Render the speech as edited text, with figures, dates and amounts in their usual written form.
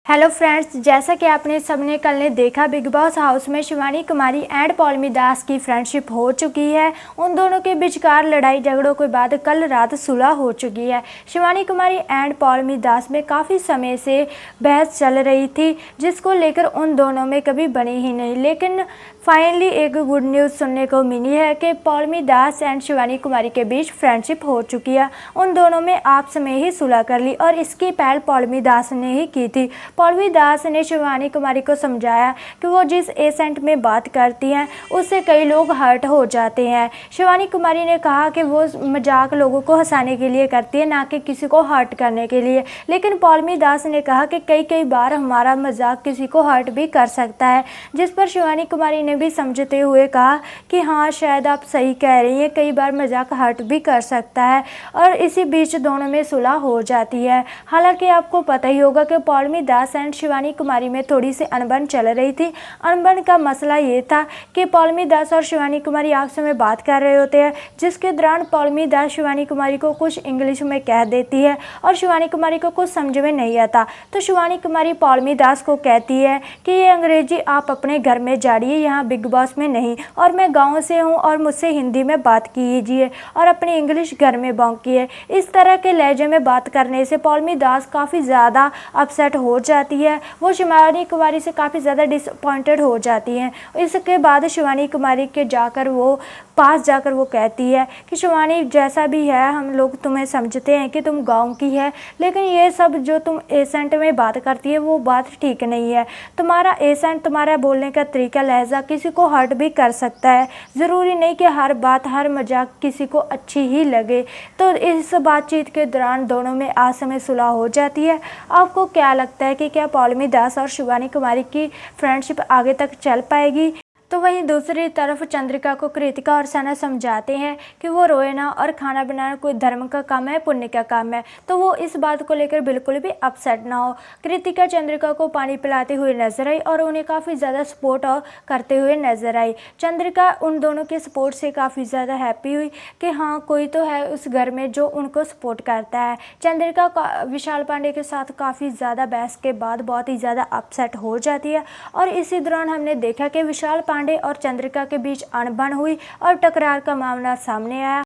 Hello friends, जैसा कि आपने सबने कल ने देखा, बिग बॉस हाउस में शिवानी कुमारी एंड पौलमी दास की फ्रेंडशिप हो चुकी है। उन दोनों के बीचकार लड़ाई झगड़ों के बाद कल रात सुलह हो चुकी है। शिवानी कुमारी एंड पौलमी दास में काफ़ी समय से बहस चल रही थी, जिसको लेकर उन दोनों में कभी बनी ही नहीं। लेकिन फाइनली एक गुड न्यूज़ सुनने को मिली है कि पौलमी दास एंड शिवानी कुमारी के बीच फ्रेंडशिप हो चुकी है। उन दोनों में आपस में ही सुलह कर ली और इसकी पहल पौलमी दास ने ही की थी। पौलमी दास ने शिवानी कुमारी को समझाया कि वो जिस एसेंट में बात करती हैं उससे कई लोग हर्ट हो जाते हैं। शिवानी कुमारी ने कहा कि वो मजाक लोगों को हंसाने के लिए करती है, ना कि किसी को हर्ट करने के लिए। लेकिन पौलमी दास ने कहा कि कई बार हमारा मजाक किसी को हर्ट भी कर सकता है, जिस पर शिवानी कुमारी ने भी समझते हुए कहा कि हाँ, शायद आप सही कह रही हैं, कई बार मजाक हर्ट भी कर सकता है। और इसी बीच दोनों में सुलह हो जाती है। हालांकि आपको पता ही होगा कि पौलमी दास एंड शिवानी कुमारी में थोड़ी सी अनबन चल रही थी। अनबन का मसला ये था कि पौलमी दास और शिवानी कुमारी आपस में बात कर रहे होते हैं, जिसके दौरान पौलमी दास शिवानी कुमारी को कुछ इंग्लिश में कह देती है और शिवानी कुमारी को कुछ समझ में नहीं आता। तो शिवानी कुमारी पौलमी दास को कहती है कि ये अंग्रेजी आप अपने घर में झाड़िए, यहाँ बिग बॉस में नहीं, और मैं गाँव से हूँ और मुझसे हिंदी में बात कीजिए और अपनी इंग्लिश घर में भौंकिए। इस तरह के लहजे में बात करने से पौलमी दास काफ़ी ज़्यादा अपसेट हो जाती है। वो शिवानी कुमारी से काफ़ी ज़्यादा डिसअपॉइंटेड हो जाती हैं। इसके बाद शिवानी कुमारी के पास जाकर वो कहती है कि शिवानी, जैसा भी है हम लोग तुम्हें समझते हैं कि तुम गांव की है, लेकिन ये सब जो तुम एसेंट में बात करती है वो बात ठीक नहीं है। तुम्हारा एसेंट, तुम्हारा बोलने का तरीका, लहजा किसी को हर्ट भी कर सकता है। ज़रूरी नहीं कि हर बात, हर मजाक किसी को अच्छी ही लगे। तो इस बातचीत के दौरान दोनों में आज में सुलह हो जाती है। आपको क्या लगता है कि क्या पौलमी दास और शिवानी कुमारी की फ्रेंडशिप आगे तक चल पाएगी? तो वहीं दूसरी तरफ चंद्रिका को कृतिका और सना समझाते हैं कि वो रोए ना और खाना बनाना कोई धर्म का काम है, पुण्य का काम है, तो वो इस बात को लेकर बिल्कुल भी अपसेट ना हो। कृतिका चंद्रिका को पानी पिलाते हुए नजर आई और उन्हें काफ़ी ज़्यादा सपोर्ट करते हुए नजर आई। चंद्रिका उन दोनों के सपोर्ट से काफ़ी ज़्यादा हैप्पी हुई कि हाँ, कोई तो है उस घर में जो उनको सपोर्ट करता है। चंद्रिका विशाल पांडे के साथ काफ़ी ज़्यादा बहस के बाद बहुत ही ज़्यादा अपसेट हो जाती है और इसी दौरान हमने देखा कि विशाल पांडे और चंद्रिका के बीच अनबन हुई और टकरार का मामला सामने आया।